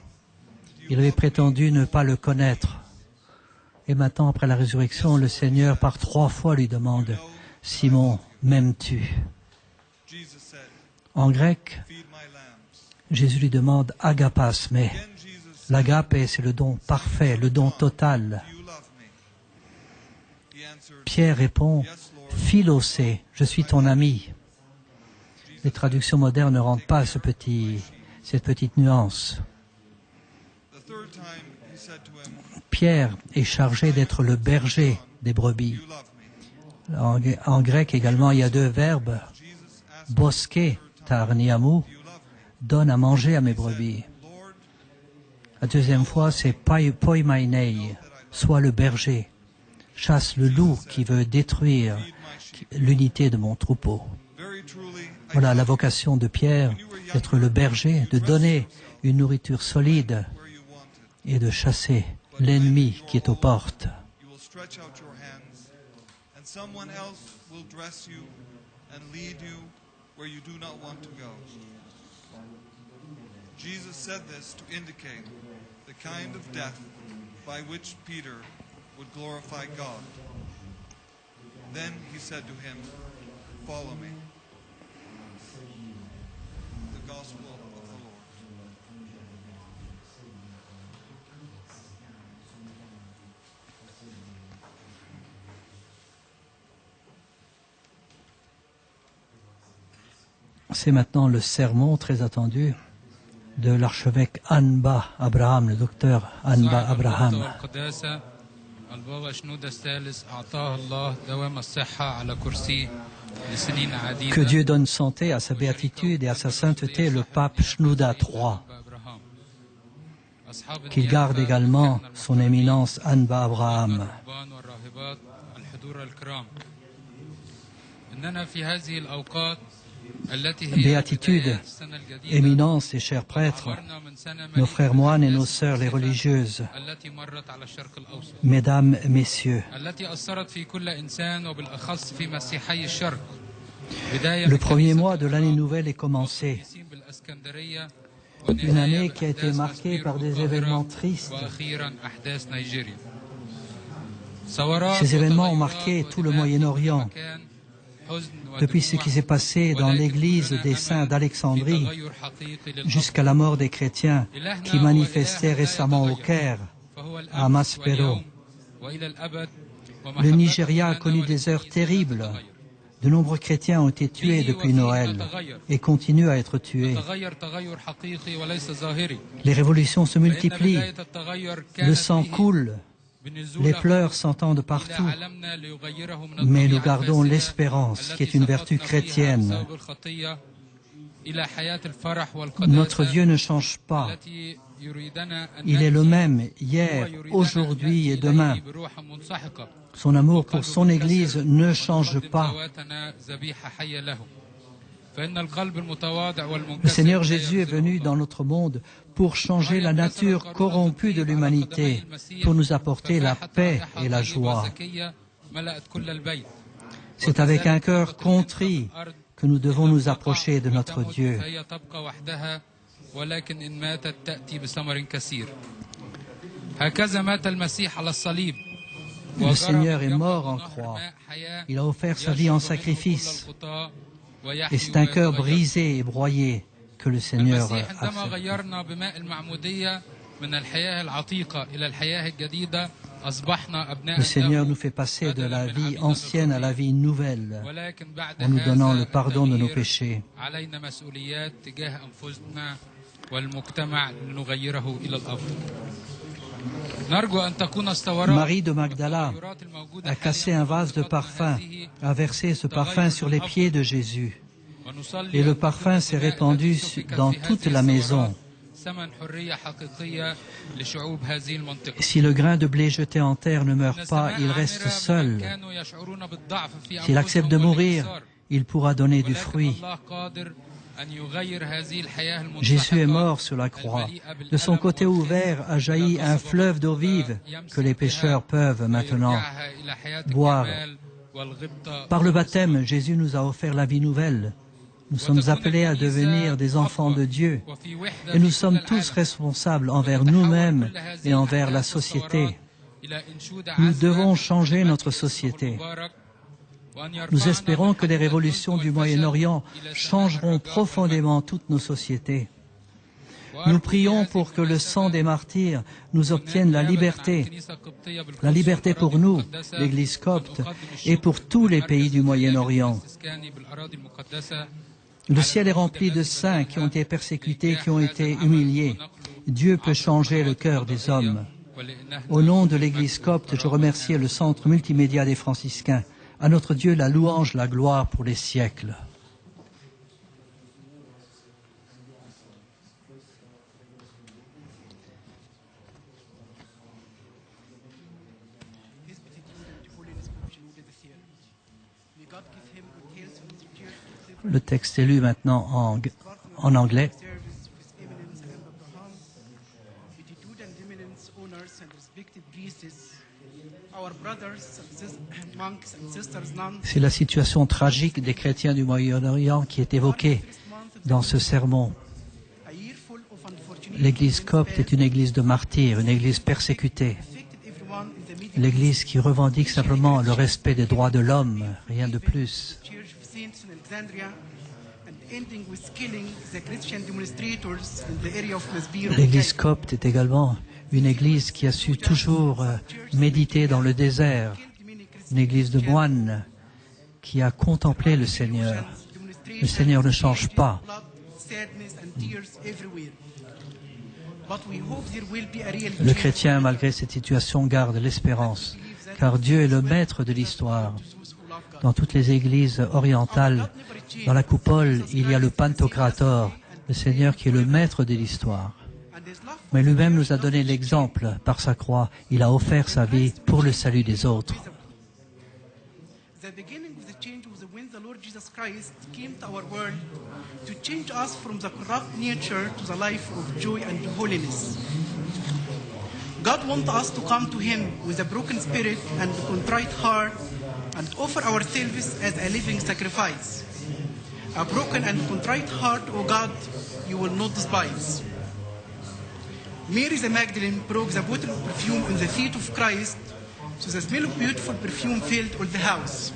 Il avait prétendu ne pas le connaître. Et maintenant, après la résurrection, le Seigneur, par 3 fois, lui demande « Simon, m'aimes-tu » En grec, Jésus lui demande « agapas », mais l'agape, c'est le don parfait, le don total. Pierre répond « philosé, je suis ton ami ». Les traductions modernes ne rendent pas cette petite nuance. Pierre est chargé d'être le berger des brebis. En grec également, il y a 2 verbes. Bosquet, tarniamou, donne à manger à mes brebis. La deuxième fois, c'est poimainei, soit le berger. Chasse le loup qui veut détruire l'unité de mon troupeau. Voilà la vocation de Pierre, d'être le berger, de donner une nourriture solide et de chasser l'ennemi qui est aux portes. Someone else will dress you and lead you where you do not want to go. Jesus said this to indicate the kind of death by which Peter would glorify God. Then he said to him, "Follow me." The Gospel of the Lord. C'est maintenant le sermon très attendu de l'archevêque Anba Abraham, le docteur Anba Abraham. Que Dieu donne santé à sa béatitude et à sa sainteté, le pape Shenouda III. Qu'il garde également son éminence Anba Abraham. Béatitude, éminence et chers prêtres, nos frères moines et nos sœurs les religieuses, mesdames, messieurs, le premier mois de l'année nouvelle est commencé. Une année qui a été marquée par des événements tristes. Ces événements ont marqué tout le Moyen-Orient. Depuis ce qui s'est passé dans l'église des saints d'Alexandrie jusqu'à la mort des chrétiens qui manifestaient récemment au Caire, à Maspero. Le Nigeria a connu des heures terribles. De nombreux chrétiens ont été tués depuis Noël et continuent à être tués. Les révolutions se multiplient, le sang coule. Les pleurs s'entendent partout, mais nous gardons l'espérance, qui est une vertu chrétienne. Notre Dieu ne change pas. Il est le même hier, aujourd'hui et demain. Son amour pour son Église ne change pas. Le Seigneur Jésus est venu dans notre monde pour changer la nature corrompue de l'humanité, pour nous apporter la paix et la joie. C'est avec un cœur contrit que nous devons nous approcher de notre Dieu. ولكن إن ماتت تأتي بثمر كثير. هكذا مات المسيح على الصليب. Le Seigneur est mort en croix. Il a offert sa vie en sacrifice. Et c'est un cœur brisé et broyé que le Seigneur a fait. Le Seigneur nous fait passer de la vie ancienne à la vie nouvelle en nous donnant le pardon de nos péchés. Marie de Magdala a cassé un vase de parfum, a versé ce parfum sur les pieds de Jésus. Et le parfum s'est répandu dans toute la maison. Si le grain de blé jeté en terre ne meurt pas, il reste seul. S'il accepte de mourir, il pourra donner du fruit. Jésus est mort sur la croix. De son côté ouvert a jailli un fleuve d'eau vive que les pécheurs peuvent maintenant boire. Par le baptême, Jésus nous a offert la vie nouvelle. Nous sommes appelés à devenir des enfants de Dieu et nous sommes tous responsables envers nous-mêmes et envers la société. Nous devons changer notre société. Nous espérons que les révolutions du Moyen-Orient changeront profondément toutes nos sociétés. Nous prions pour que le sang des martyrs nous obtienne la liberté pour nous, l'Église copte, et pour tous les pays du Moyen-Orient. Le ciel est rempli de saints qui ont été persécutés, qui ont été humiliés. Dieu peut changer le cœur des hommes. Au nom de l'Église copte, je remercie le Centre multimédia des franciscains. À notre Dieu la louange, la gloire pour les siècles. Le texte est lu maintenant en anglais. C'est la situation tragique des chrétiens du Moyen-Orient qui est évoquée dans ce sermon. L'Église copte est une église de martyrs, une église persécutée. L'Église qui revendique simplement le respect des droits de l'homme, rien de plus. L'Église copte est également une église qui a su toujours méditer dans le désert, une église de moines qui a contemplé le Seigneur. Le Seigneur ne change pas. Le chrétien, malgré cette situation, garde l'espérance, car Dieu est le maître de l'histoire. Dans toutes les églises orientales, dans la coupole, il y a le Pantocrator, le Seigneur qui est le maître de l'histoire. Mais lui-même nous a donné l'exemple par sa croix. Il a offert sa vie pour le salut des autres. God wants us to come to Him with a broken spirit and a contrite heart and offer ourselves as a living sacrifice. A broken and contrite heart, O God, you will not despise. Mary the Magdalene broke the bottle of perfume on the feet of Christ, so the smell of beautiful perfume filled all the house.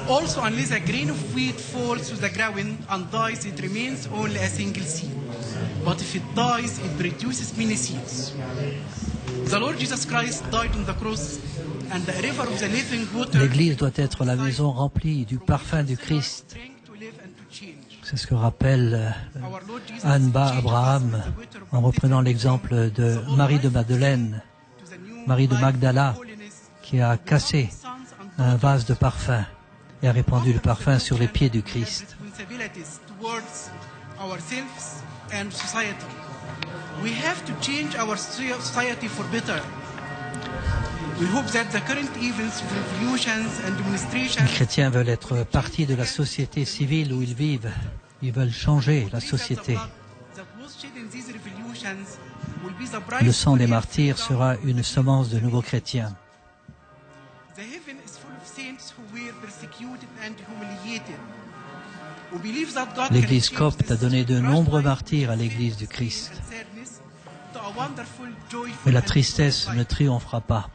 Also, unless a grain of wheat falls to the ground and dies, it remains only a single seed. But if it dies, it produces many seeds. The Lord Jesus Christ died on the cross, and the river of the living water. L'Église doit être la maison remplie du parfum du Christ. C'est ce que rappelle Anba Abraham en reprenant l'exemple de Marie de Madeleine, Marie de Magdala, qui a cassé un vase de parfum et a répandu le parfum sur les pieds du Christ. Les chrétiens veulent être partie de la société civile où ils vivent. Ils veulent changer la société. Le sang des martyrs sera une semence de nouveaux chrétiens. L'Église copte a donné de nombreux martyrs à l'Église du Christ. Mais la tristesse ne triomphera pas.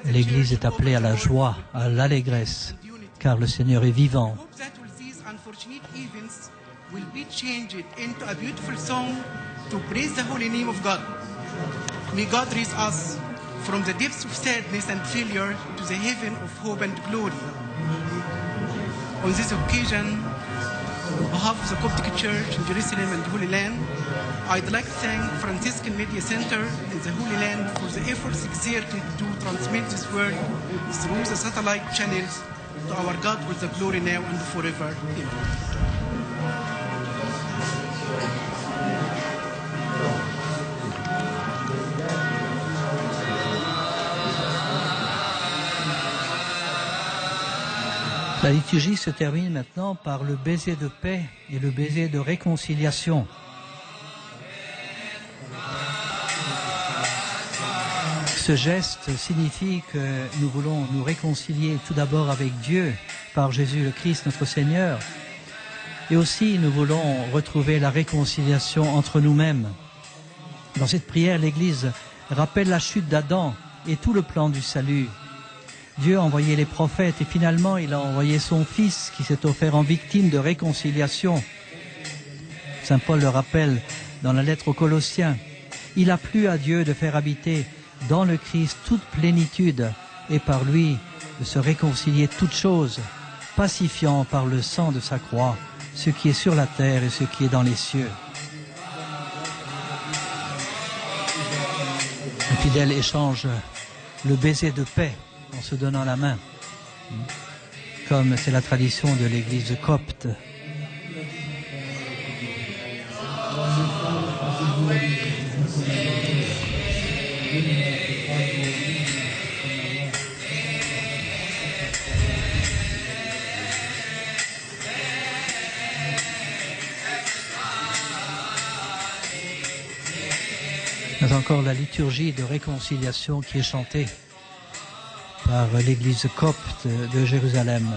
L'Église est appelée à la joie, à l'allégresse, car le Seigneur est vivant. May God raise us from the depths of sadness and failure to the heaven of hope and glory. On this occasion, on behalf of the Coptic Church in Jerusalem and Holy Land, I'd like to thank Franciscan Media Center in the Holy Land for the efforts exerted to transmit this word through the satellite channels. To our God with the glory now and forever. Amen. La liturgie se termine maintenant par le baiser de paix et le baiser de réconciliation. Ce geste signifie que nous voulons nous réconcilier tout d'abord avec Dieu par Jésus le Christ notre Seigneur, et aussi nous voulons retrouver la réconciliation entre nous-mêmes. Dans cette prière, l'Église rappelle la chute d'Adam et tout le plan du salut. Dieu a envoyé les prophètes et finalement il a envoyé son Fils qui s'est offert en victime de réconciliation. Saint Paul le rappelle dans la lettre aux Colossiens. Il a plu à Dieu de faire habiter dans le Christ toute plénitude et par lui de se réconcilier toutes choses, pacifiant par le sang de sa croix ce qui est sur la terre et ce qui est dans les cieux. Les fidèles échangent le baiser de paix en se donnant la main, comme c'est la tradition de l'Église copte. Mais encore la liturgie de réconciliation qui est chantée par l'Église copte de Jérusalem.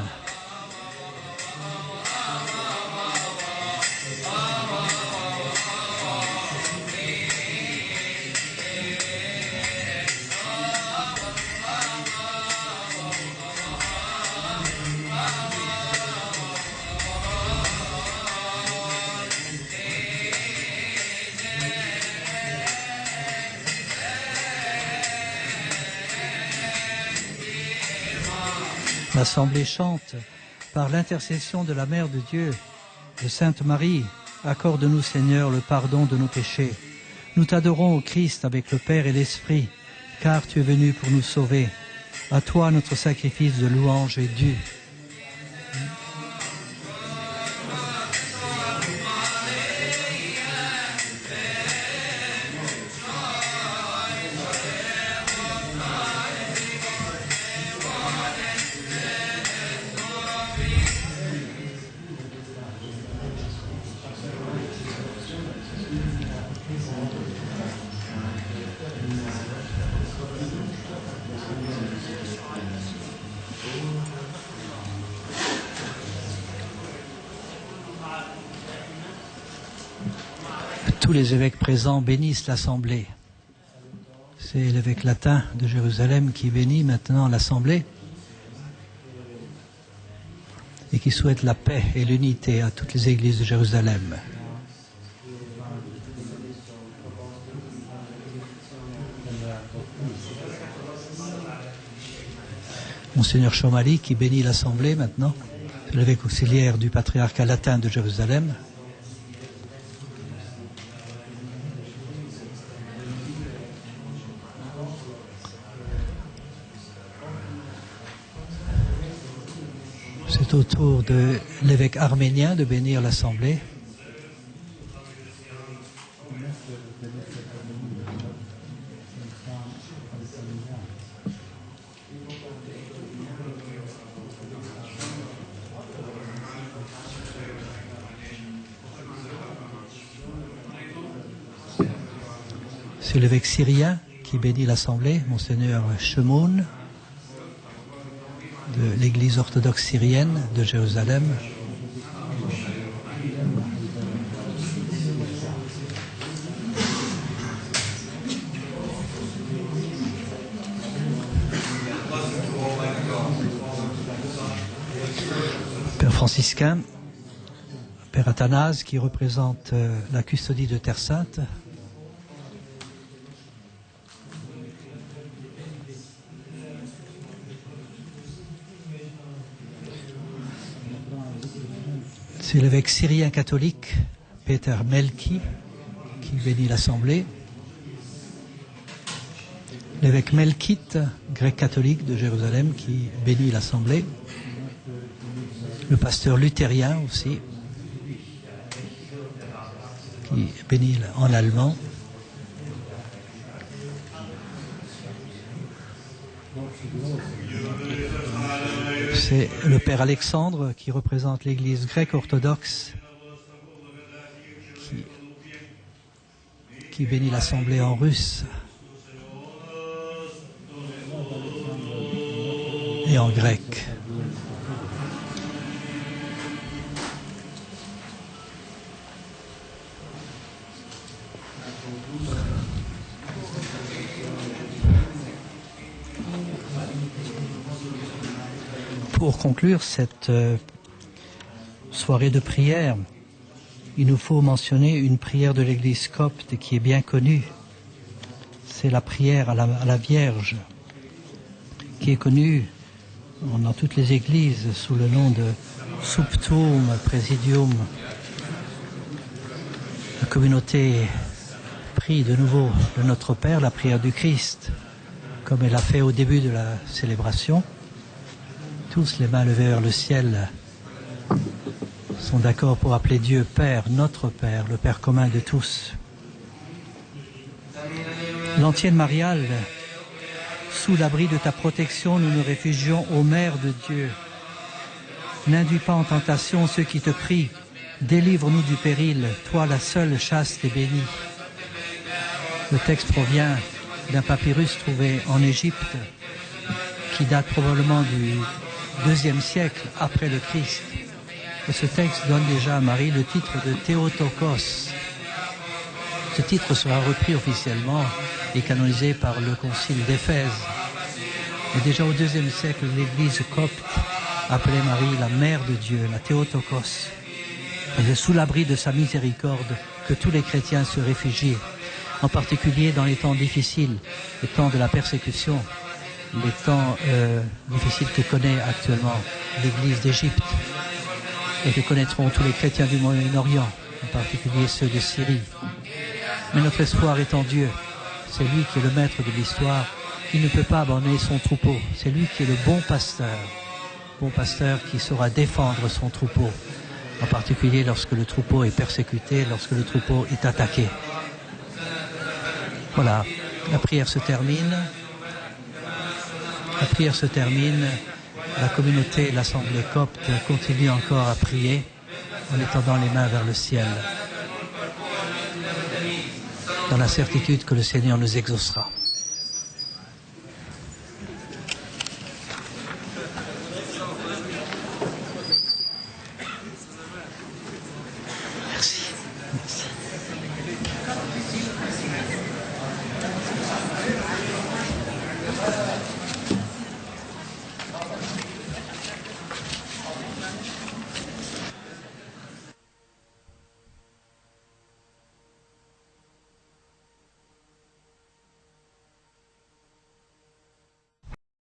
L'Assemblée chante, par l'intercession de la Mère de Dieu, de Sainte Marie, accorde-nous Seigneur le pardon de nos péchés. Nous t'adorons au Christ avec le Père et l'Esprit, car tu es venu pour nous sauver. À toi notre sacrifice de louange est dû. Tous les évêques présents bénissent l'Assemblée. C'est l'évêque latin de Jérusalem qui bénit maintenant l'Assemblée et qui souhaite la paix et l'unité à toutes les églises de Jérusalem. Monseigneur Chomali qui bénit l'Assemblée maintenant, l'évêque auxiliaire du patriarcat latin de Jérusalem. C'est au tour de l'évêque arménien de bénir l'Assemblée. C'est l'évêque syrien qui bénit l'Assemblée, Monseigneur Shemoun, de l'Église orthodoxe syrienne de Jérusalem. franciscain, Père Athanase, qui représente la custodie de Terre Sainte. C'est l'évêque syrien catholique, Peter Melki, qui bénit l'Assemblée. L'évêque Melkite, grec catholique de Jérusalem, qui bénit l'Assemblée. Le pasteur luthérien aussi, qui bénit en allemand. C'est le Père Alexandre qui représente l'Église grecque orthodoxe qui bénit l'Assemblée en russe et en grec. Pour conclure cette soirée de prière, il nous faut mentionner une prière de l'Église copte qui est bien connue. C'est la prière à la Vierge, qui est connue dans toutes les églises sous le nom de Subtum Presidium. La communauté prie de nouveau de Notre Père la prière du Christ, comme elle l'a fait au début de la célébration. Tous les mains levées vers le ciel sont d'accord pour appeler Dieu Père, notre Père, le Père commun de tous. L'antienne mariale, sous l'abri de ta protection, nous nous réfugions ô Mère de Dieu. N'induis pas en tentation ceux qui te prient, délivre-nous du péril, toi la seule chaste et bénie. Le texte provient d'un papyrus trouvé en Égypte, qui date probablement du IIe siècle après le Christ. Et ce texte donne déjà à Marie le titre de Théotokos. Ce titre sera repris officiellement et canonisé par le concile d'Éphèse. Et déjà au IIe siècle, l'Église copte appelait Marie la Mère de Dieu, la Théotokos. Et c'est sous l'abri de sa miséricorde que tous les chrétiens se réfugient, en particulier dans les temps difficiles, les temps de la persécution, les temps difficiles que connaît actuellement l'Église d'Égypte et que connaîtront tous les chrétiens du Moyen-Orient, en particulier ceux de Syrie. Mais notre espoir est en Dieu. C'est lui qui est le maître de l'histoire. Il ne peut pas abandonner son troupeau. C'est lui qui est le bon pasteur qui saura défendre son troupeau, en particulier lorsque le troupeau est persécuté, lorsque le troupeau est attaqué. Voilà, la prière se termine. La prière se termine, la communauté, l'Assemblée copte continue encore à prier en étendant les mains vers le ciel, dans la certitude que le Seigneur nous exaucera.